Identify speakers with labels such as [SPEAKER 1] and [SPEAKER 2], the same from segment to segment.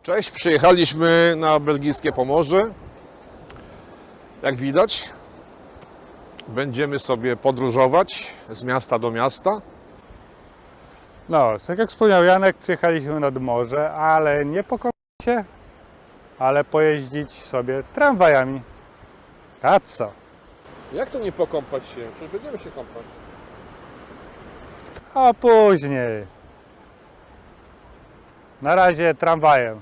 [SPEAKER 1] Cześć, przyjechaliśmy na belgijskie Pomorze. Jak widać, będziemy sobie podróżować z miasta do miasta.
[SPEAKER 2] No, tak jak wspomniał Janek, przyjechaliśmy nad morze, ale nie pokopać się, ale pojeździć sobie tramwajami. A co?
[SPEAKER 1] Jak to nie pokąpać się? Przecież będziemy się kąpać.
[SPEAKER 2] A później. Na razie tramwajem.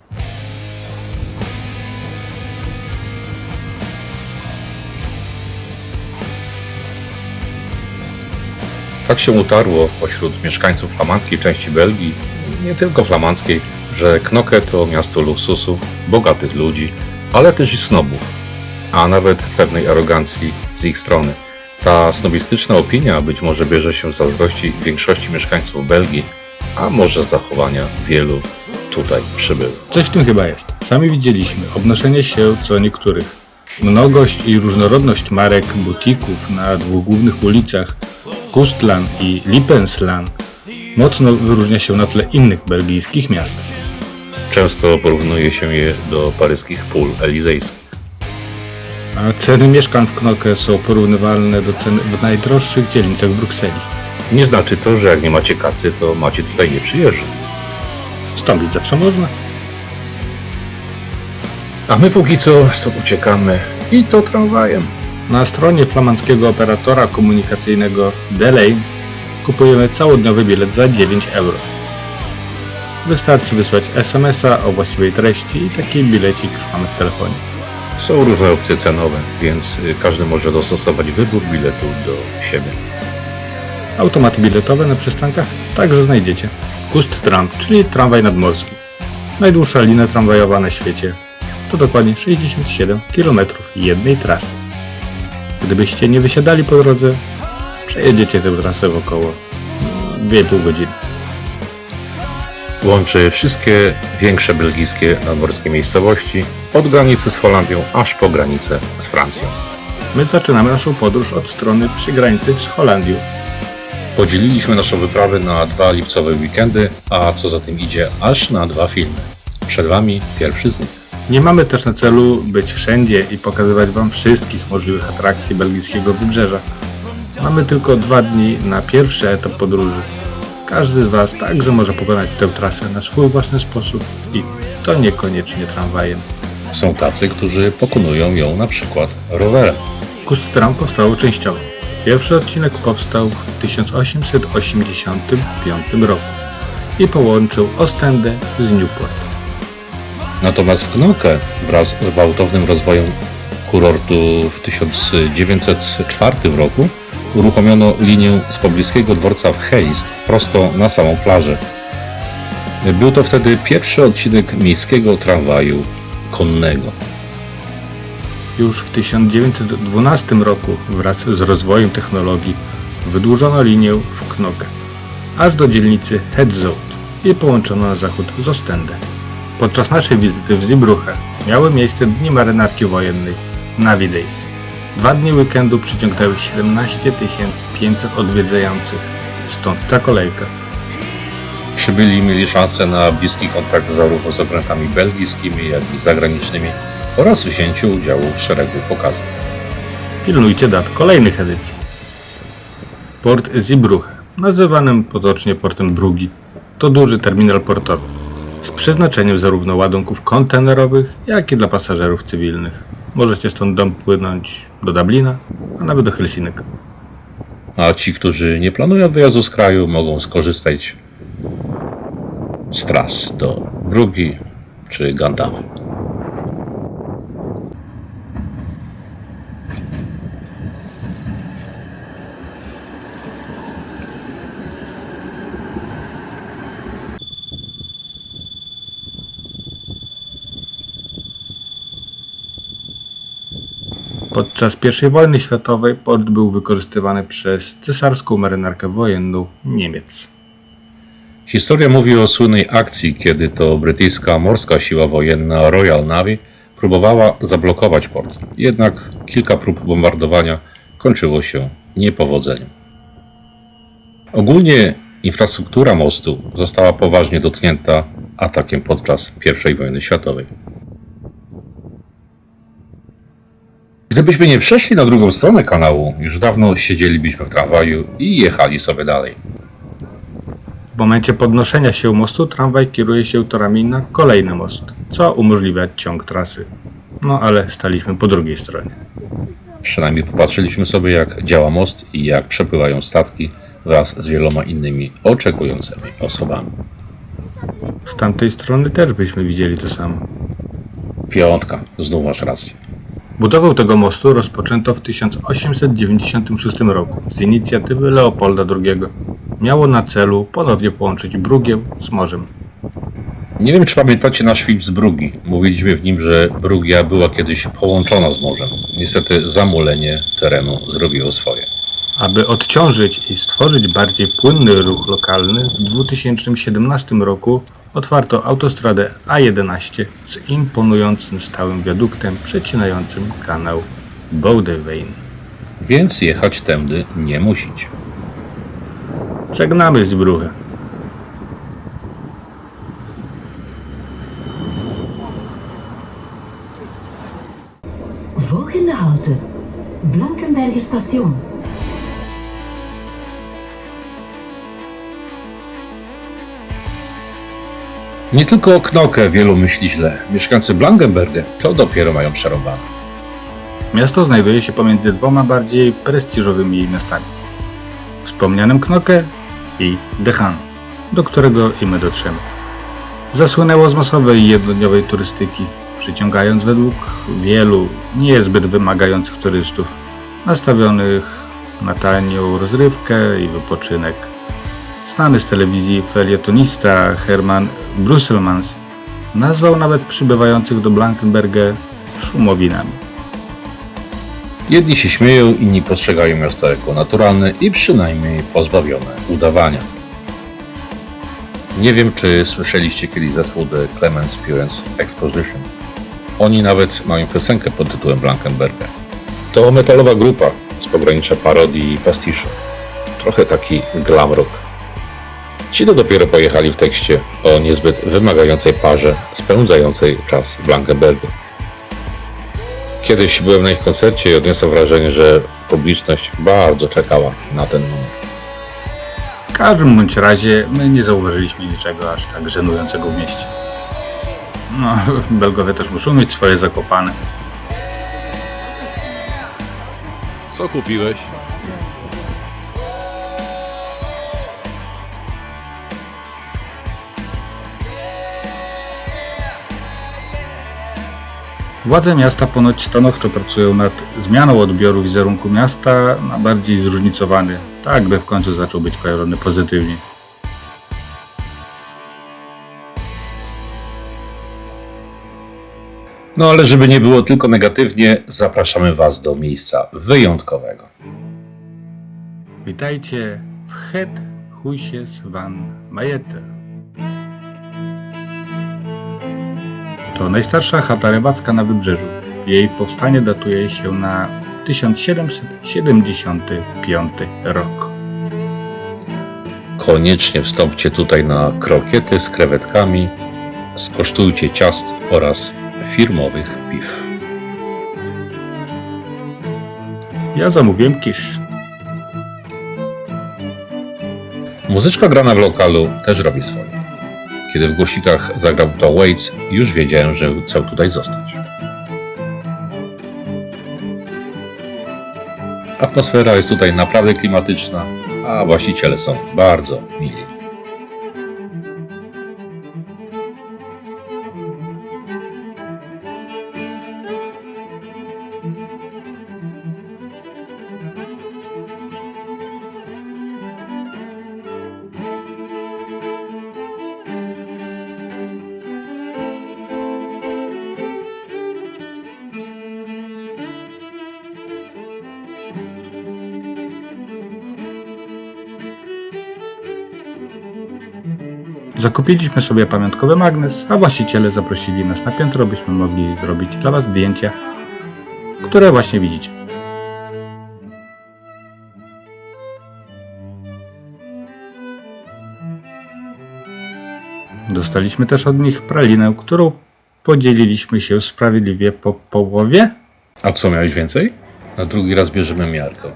[SPEAKER 3] Tak się utarło pośród mieszkańców flamandzkiej części Belgii, nie tylko flamandzkiej, że Knokke to miasto luksusu, bogatych ludzi, ale też i snobów, a nawet pewnej arogancji z ich strony. Ta snobistyczna opinia być może bierze się z zazdrości większości mieszkańców Belgii, a może z zachowania wielu tutaj przybyłych.
[SPEAKER 4] Coś w tym chyba jest. Sami widzieliśmy obnoszenie się co niektórych. Mnogość i różnorodność marek, butików na dwóch głównych ulicach, Kustlan i Lippenslaan, mocno wyróżnia się na tle innych belgijskich miast.
[SPEAKER 3] Często porównuje się je do paryskich pól elizejskich.
[SPEAKER 4] A ceny mieszkań w Knokke są porównywalne do cen w najdroższych dzielnicach Brukseli.
[SPEAKER 3] Nie znaczy to, że jak nie macie kacy, to macie tutaj nie przyjeżdżać.
[SPEAKER 4] Wstąpić zawsze można.
[SPEAKER 3] A my póki co stąd uciekamy i to tramwajem.
[SPEAKER 4] Na stronie flamandzkiego operatora komunikacyjnego Delay kupujemy całodniowy bilet za 9 euro. Wystarczy wysłać SMS-a o właściwej treści i taki bilecik już mamy w telefonie.
[SPEAKER 3] Są różne opcje cenowe, więc każdy może dostosować wybór biletu do siebie.
[SPEAKER 4] Automaty biletowe na przystankach także znajdziecie. Kustram, czyli tramwaj nadmorski. Najdłuższa linia tramwajowa na świecie. To dokładnie 67 km jednej trasy. Gdybyście nie wysiadali po drodze, przejedziecie tę trasę w około 2,5 godziny.
[SPEAKER 3] Łączy wszystkie większe belgijskie nadmorskie miejscowości od granicy z Holandią aż po granicę z Francją.
[SPEAKER 4] My zaczynamy naszą podróż od strony przy granicy z Holandią.
[SPEAKER 3] Podzieliliśmy naszą wyprawę na 2 lipcowe weekendy, a co za tym idzie aż na 2 filmy. Przed Wami pierwszy z nich.
[SPEAKER 4] Nie mamy też na celu być wszędzie i pokazywać Wam wszystkich możliwych atrakcji belgijskiego wybrzeża. Mamy tylko 2 dni na pierwszy etap podróży. Każdy z Was także może pokonać tę trasę na swój własny sposób i to niekoniecznie tramwajem.
[SPEAKER 3] Są tacy, którzy pokonują ją na przykład rowerem.
[SPEAKER 4] Kustram powstało częściowo. Pierwszy odcinek powstał w 1885 roku i połączył Ostendę z Newport.
[SPEAKER 3] Natomiast w Knokke wraz z gwałtownym rozwojem kurortu w 1904 roku uruchomiono linię z pobliskiego dworca w Heist prosto na samą plażę. Był to wtedy pierwszy odcinek miejskiego tramwaju konnego.
[SPEAKER 4] Już w 1912 roku wraz z rozwojem technologii wydłużono linię w Knokke, aż do dzielnicy Hetzout i połączono na zachód z Ostendę. Podczas naszej wizyty w Zeebrugge miały miejsce Dni Marynarki Wojennej Navy Days. 2 dni weekendu przyciągnęły 17 500 odwiedzających, stąd ta kolejka.
[SPEAKER 3] Przybyli mieli szansę na bliski kontakt zarówno z okrętami belgijskimi, jak i zagranicznymi oraz wzięciu udziału w szeregu pokazów.
[SPEAKER 4] Pilnujcie dat kolejnych edycji. Port Zeebrugge, nazywanym potocznie portem Bruggi, to duży terminal portowy z przeznaczeniem zarówno ładunków kontenerowych, jak i dla pasażerów cywilnych. Możecie stąd dopłynąć do Dublina, a nawet do Helsinek.
[SPEAKER 3] A ci, którzy nie planują wyjazdu z kraju, mogą skorzystać z tras do Bruggi czy Gandawy.
[SPEAKER 4] Podczas I wojny światowej port był wykorzystywany przez cesarską marynarkę wojenną Niemiec.
[SPEAKER 3] Historia mówi o słynnej akcji, kiedy to brytyjska morska siła wojenna Royal Navy próbowała zablokować port. Jednak kilka prób bombardowania kończyło się niepowodzeniem. Ogólnie infrastruktura mostu została poważnie dotknięta atakiem podczas I wojny światowej. Gdybyśmy nie przeszli na drugą stronę kanału, już dawno siedzielibyśmy w tramwaju i jechali sobie dalej.
[SPEAKER 4] W momencie podnoszenia się mostu tramwaj kieruje się torami na kolejny most, co umożliwia ciąg trasy. No ale staliśmy po drugiej stronie.
[SPEAKER 3] Przynajmniej popatrzyliśmy sobie, jak działa most i jak przepływają statki wraz z wieloma innymi oczekującymi osobami.
[SPEAKER 4] Z tamtej strony też byśmy widzieli to samo.
[SPEAKER 3] Piątka, znów masz rację.
[SPEAKER 4] Budowę tego mostu rozpoczęto w 1896 roku z inicjatywy Leopolda II. Miało na celu ponownie połączyć Brugę z morzem.
[SPEAKER 3] Nie wiem, czy pamiętacie nasz film z Brugi. Mówiliśmy w nim, że Brugia była kiedyś połączona z morzem. Niestety zamulenie terenu zrobiło swoje.
[SPEAKER 4] Aby odciążyć i stworzyć bardziej płynny ruch lokalny, w 2017 roku otwarto autostradę A11 z imponującym stałym wiaduktem przecinającym kanał Boudewein.
[SPEAKER 3] Więc jechać tędy nie musicie.
[SPEAKER 4] Żegnamy Zbruchę.
[SPEAKER 5] Volgende halte, Blankenberge station.
[SPEAKER 3] Nie tylko o Knokke wielu myśli źle. Mieszkańcy Blankenberge to dopiero mają przerąbane.
[SPEAKER 4] Miasto znajduje się pomiędzy dwoma bardziej prestiżowymi miastami. Wspomnianym Knokke i Dechan, do którego i my dotrzemy. Zasłynęło z masowej jednodniowej turystyki, przyciągając według wielu niezbyt wymagających turystów, nastawionych na tanią rozrywkę i wypoczynek. Znany z telewizji felietonista Herman Brusselmans nazwał nawet przybywających do Blankenberge szumowinami.
[SPEAKER 3] Jedni się śmieją, inni postrzegają miasto jako naturalne i przynajmniej pozbawione udawania. Nie wiem, czy słyszeliście kiedyś zespół The Clemens Appearance Exposition. Oni nawet mają piosenkę pod tytułem Blankenberge. To metalowa grupa z pogranicza parodii i pastiszy. Trochę taki glam rock. Ci to dopiero pojechali w tekście o niezbyt wymagającej parze spędzającej czas w Blankenberge. Kiedyś byłem na ich koncercie i odniosłem wrażenie, że publiczność bardzo czekała na ten numer.
[SPEAKER 4] W każdym bądź razie my nie zauważyliśmy niczego aż tak żenującego w mieście. No, Belgowie też muszą mieć swoje Zakopane.
[SPEAKER 1] Co kupiłeś?
[SPEAKER 4] Władze miasta ponoć stanowczo pracują nad zmianą odbioru wizerunku miasta na bardziej zróżnicowany, tak by w końcu zaczął być kojarzony pozytywnie.
[SPEAKER 3] No ale żeby nie było tylko negatywnie, zapraszamy Was do miejsca wyjątkowego.
[SPEAKER 4] Witajcie w Het Huisjes van Majette. To najstarsza chata rybacka na wybrzeżu. Jej powstanie datuje się na 1775 rok.
[SPEAKER 3] Koniecznie wstąpcie tutaj na krokiety z krewetkami, skosztujcie ciast oraz firmowych piw.
[SPEAKER 4] Ja zamówiłem kisz.
[SPEAKER 3] Muzyczka grana w lokalu też robi swoje. Kiedy w głośnikach zagrał to Waits, już wiedziałem, że chcę tutaj zostać. Atmosfera jest tutaj naprawdę klimatyczna, a właściciele są bardzo mili.
[SPEAKER 4] Zakupiliśmy sobie pamiątkowy magnes, a właściciele zaprosili nas na piętro, byśmy mogli zrobić dla Was zdjęcia, które właśnie widzicie. Dostaliśmy też od nich pralinę, którą podzieliliśmy się sprawiedliwie po połowie.
[SPEAKER 3] A co, miałeś więcej? Na drugi raz bierzemy miarkę.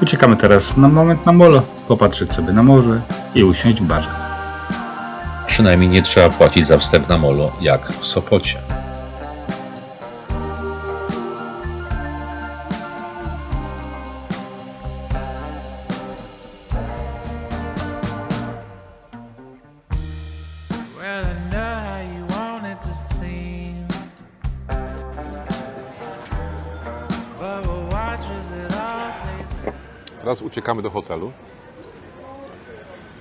[SPEAKER 4] Uciekamy teraz na moment na molo, popatrzeć sobie na morze i usiąść w barze.
[SPEAKER 3] Przynajmniej nie trzeba płacić za wstęp na molo, jak w Sopocie.
[SPEAKER 6] Well, I know how you want it to seem, but we'll watch as it all plays.
[SPEAKER 1] Teraz uciekamy do hotelu.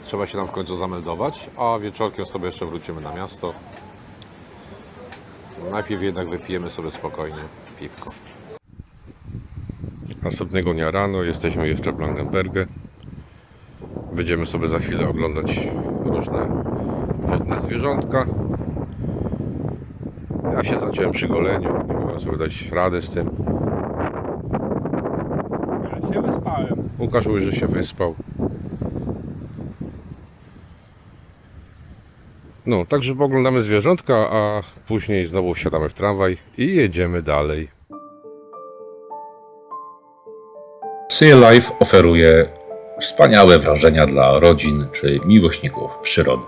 [SPEAKER 1] Trzeba się tam w końcu zameldować, a wieczorkiem sobie jeszcze wrócimy na miasto. Najpierw jednak wypijemy sobie spokojnie piwko. Następnego dnia rano jesteśmy jeszcze w Blankenberge. Będziemy sobie za chwilę oglądać różne wodne zwierzątka. Ja się zacząłem przy goleniu, nie mogłem sobie dać rady z tym.
[SPEAKER 2] Ja się wyspałem.
[SPEAKER 1] Łukasz mówi, że się wyspał. No, także oglądamy zwierzątka, a później znowu wsiadamy w tramwaj i jedziemy dalej.
[SPEAKER 3] Sea Life oferuje wspaniałe wrażenia dla rodzin czy miłośników przyrody.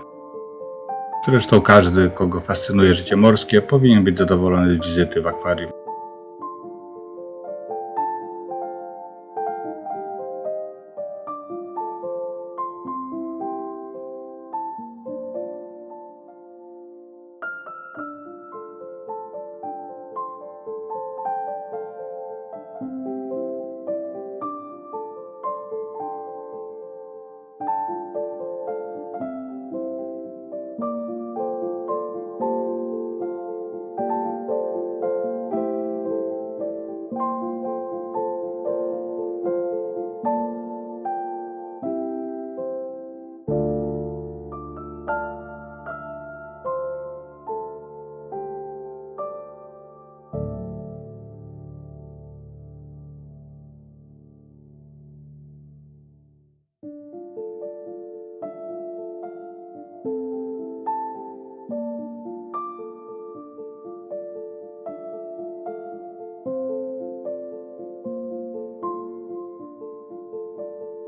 [SPEAKER 4] Zresztą każdy, kogo fascynuje życie morskie, powinien być zadowolony z wizyty w akwarium.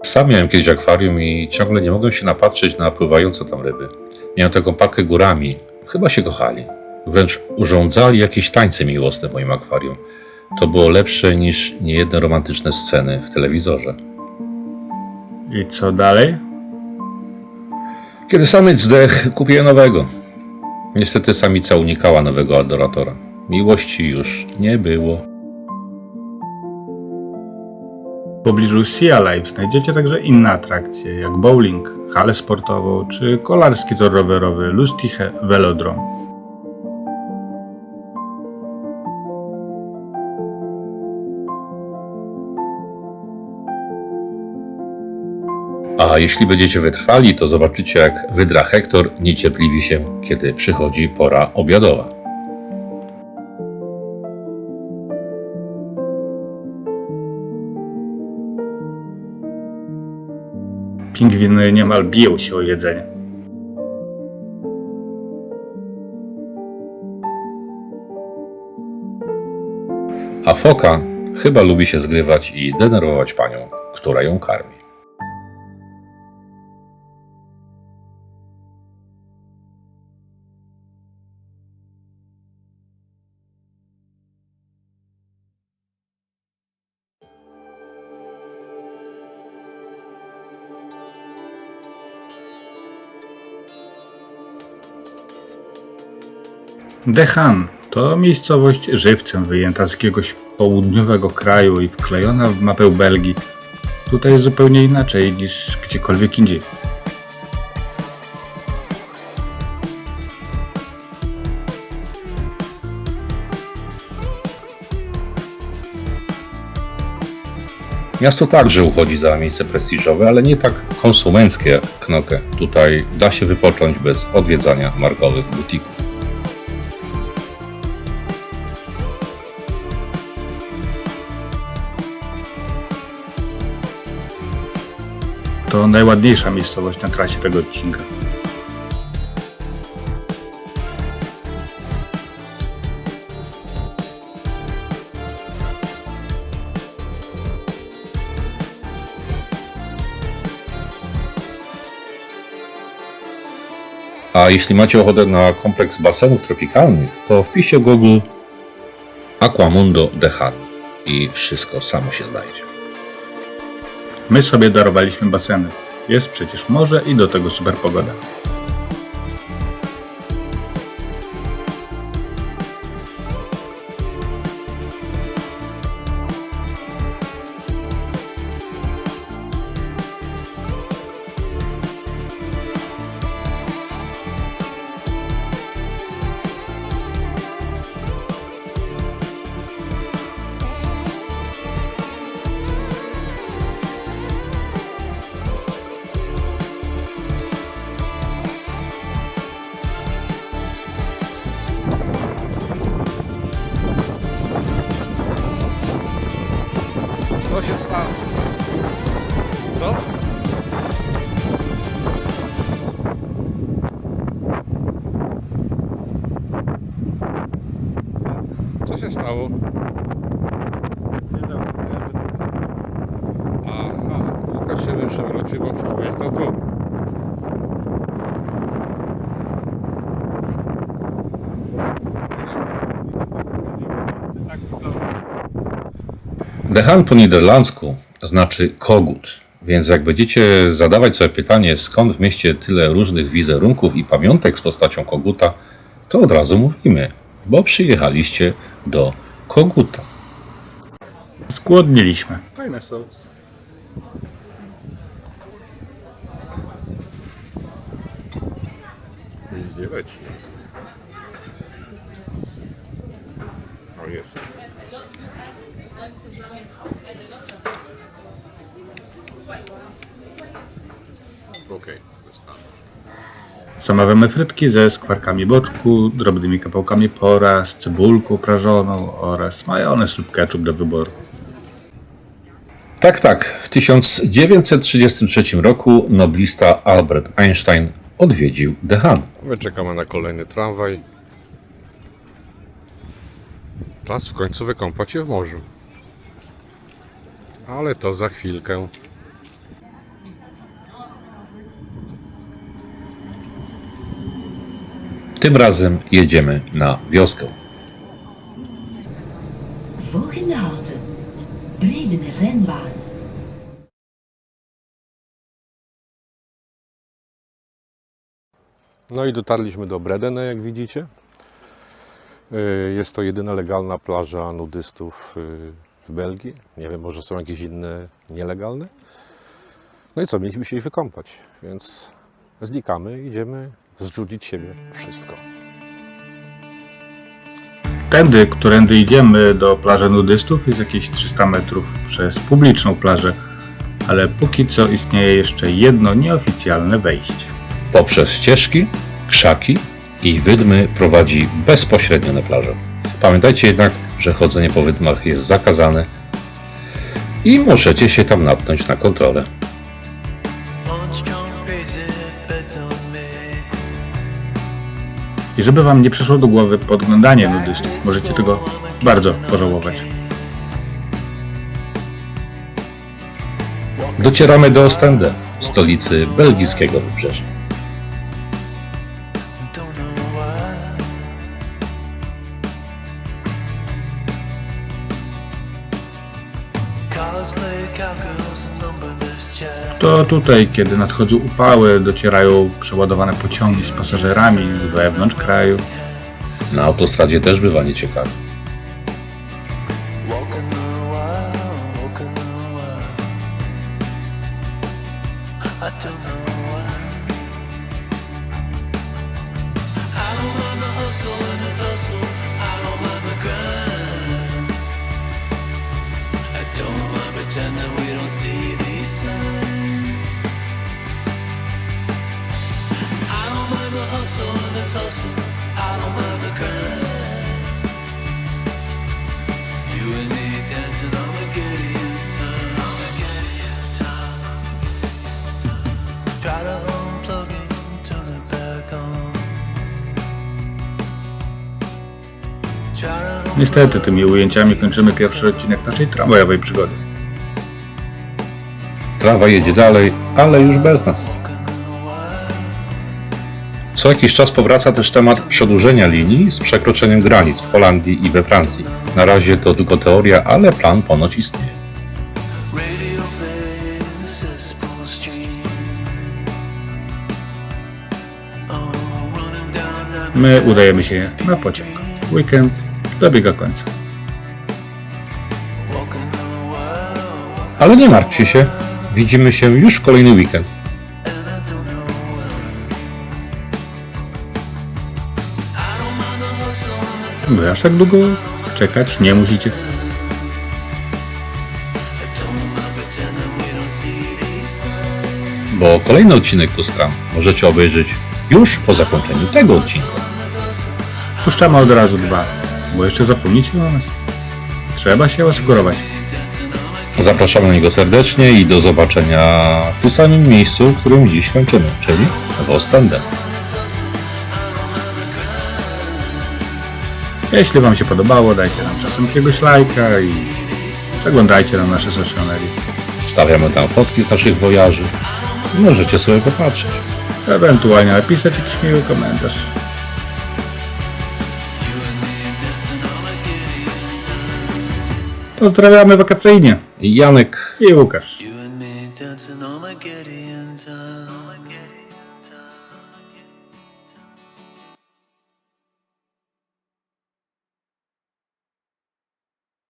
[SPEAKER 3] Sam miałem kiedyś akwarium i ciągle nie mogłem się napatrzeć na pływające tam ryby. Miałem taką pakę górami, chyba się kochali. Wręcz urządzali jakieś tańce miłosne w moim akwarium. To było lepsze niż niejedne romantyczne sceny w telewizorze.
[SPEAKER 4] I co dalej?
[SPEAKER 3] Kiedy samiec zdechł, kupiłem nowego. Niestety samica unikała nowego adoratora. Miłości już nie było.
[SPEAKER 4] W pobliżu Sea Life znajdziecie także inne atrakcje, jak bowling, halę sportową czy kolarski tor rowerowy Lustiche Velodrome.
[SPEAKER 3] A jeśli będziecie wytrwali, to zobaczycie, jak wydra Hektor niecierpliwi się, kiedy przychodzi pora obiadowa.
[SPEAKER 4] Pingwiny niemal biją się o jedzenie.
[SPEAKER 3] A foka chyba lubi się zgrywać i denerwować panią, która ją karmi.
[SPEAKER 4] Dehan to miejscowość żywcem wyjęta z jakiegoś południowego kraju i wklejona w mapę Belgii. Tutaj jest zupełnie inaczej niż gdziekolwiek indziej.
[SPEAKER 3] Miasto także uchodzi za miejsce prestiżowe, ale nie tak konsumenckie jak Knokke. Tutaj da się wypocząć bez odwiedzania markowych butików.
[SPEAKER 4] To najładniejsza miejscowość na trasie tego odcinka.
[SPEAKER 3] A jeśli macie ochotę na kompleks basenów tropikalnych, to wpiszcie w Google Aquamundo Dehan i wszystko samo się znajdzie.
[SPEAKER 4] My sobie darowaliśmy baseny. Jest przecież morze i do tego super pogoda.
[SPEAKER 1] Co się stało? Co? Co się stało? Aha, Łukasz się przewrócił, bo chciał wejść na dwór.
[SPEAKER 3] Dehan po niderlandzku znaczy kogut, więc jak będziecie zadawać sobie pytanie, skąd w mieście tyle różnych wizerunków i pamiątek z postacią koguta, to od razu mówimy, bo przyjechaliście do koguta.
[SPEAKER 4] Zgłodniliśmy.
[SPEAKER 2] Fajne są.
[SPEAKER 1] Nic nie leci. O, jest. Okej, zostawiam.
[SPEAKER 4] Zamawiamy frytki ze skwarkami boczku, drobnymi kawałkami pora, z cebulką prażoną oraz majonez lub ketchup do wyboru.
[SPEAKER 3] Tak, w 1933 roku noblista Albert Einstein odwiedził Dehan.
[SPEAKER 1] My czekamy na kolejny tramwaj. Czas w końcu wykąpać się w morzu. Ale to za chwilkę.
[SPEAKER 3] Tym razem jedziemy na wioskę.
[SPEAKER 5] Volgende halte. Bredene renbaan.
[SPEAKER 1] No i dotarliśmy do Bredene, jak widzicie. Jest to jedyna legalna plaża nudystów w Belgii. Nie wiem, może są jakieś inne nielegalne. No i co, mieliśmy się ich wykąpać, więc znikamy, idziemy zrzucić siebie wszystko.
[SPEAKER 4] Tędy, którędy idziemy do plaży nudystów, jest jakieś 300 metrów przez publiczną plażę, ale póki co istnieje jeszcze jedno nieoficjalne wejście.
[SPEAKER 3] Poprzez ścieżki, krzaki i wydmy prowadzi bezpośrednio na plażę. Pamiętajcie jednak, że chodzenie po wydmach jest zakazane i możecie się tam natknąć na kontrolę.
[SPEAKER 4] I żeby wam nie przyszło do głowy podglądanie nudystów, możecie tego bardzo pożałować.
[SPEAKER 3] Docieramy do Ostende, stolicy belgijskiego wybrzeża.
[SPEAKER 4] To tutaj, kiedy nadchodzą upały, docierają przeładowane pociągi z pasażerami z wewnątrz kraju.
[SPEAKER 3] Na autostradzie też bywa nieciekawie.
[SPEAKER 6] Pretend that we Try to unplug it, turn it back on. Try to
[SPEAKER 4] Niestety tymi ujęciami kończymy pierwszy odcinek naszej tramwajowej przygody.
[SPEAKER 3] Trawa jedzie dalej, ale już bez nas. Co jakiś czas powraca też temat przedłużenia linii z przekroczeniem granic w Holandii i we Francji. Na razie to tylko teoria, ale plan ponoć istnieje.
[SPEAKER 6] radio play the cesspool stream. Oh, running down that
[SPEAKER 4] My udajemy się na pociąg. Weekend dobiega końca.
[SPEAKER 6] walking on a wild,
[SPEAKER 3] Ale nie martwcie się, widzimy się już w kolejny weekend.
[SPEAKER 6] and I don't know why. I don't mind the hustle and the
[SPEAKER 4] Wy aż tak długo czekać nie musicie.
[SPEAKER 6] don't mind pretending we don't see these signs.
[SPEAKER 3] Bo kolejny odcinek Pustram możecie obejrzeć już po zakończeniu tego odcinka.
[SPEAKER 4] Puszczamy od razu 2, bo jeszcze zapomnicie o nas. Trzeba się asegurować.
[SPEAKER 3] Zapraszamy na niego serdecznie i do zobaczenia w tym samym miejscu, w którym dziś kończymy, czyli w Ostende.
[SPEAKER 4] Jeśli Wam się podobało, dajcie nam czasem jakiegoś lajka i zaglądajcie na nasze social media.
[SPEAKER 3] Wstawiamy tam fotki z naszych wojaży. Możecie sobie popatrzeć.
[SPEAKER 4] Ewentualnie napisać jakiś miły komentarz. Pozdrawiamy wakacyjnie.
[SPEAKER 3] Janek
[SPEAKER 4] I Łukasz.
[SPEAKER 6] You and me dancing on my Gideon time.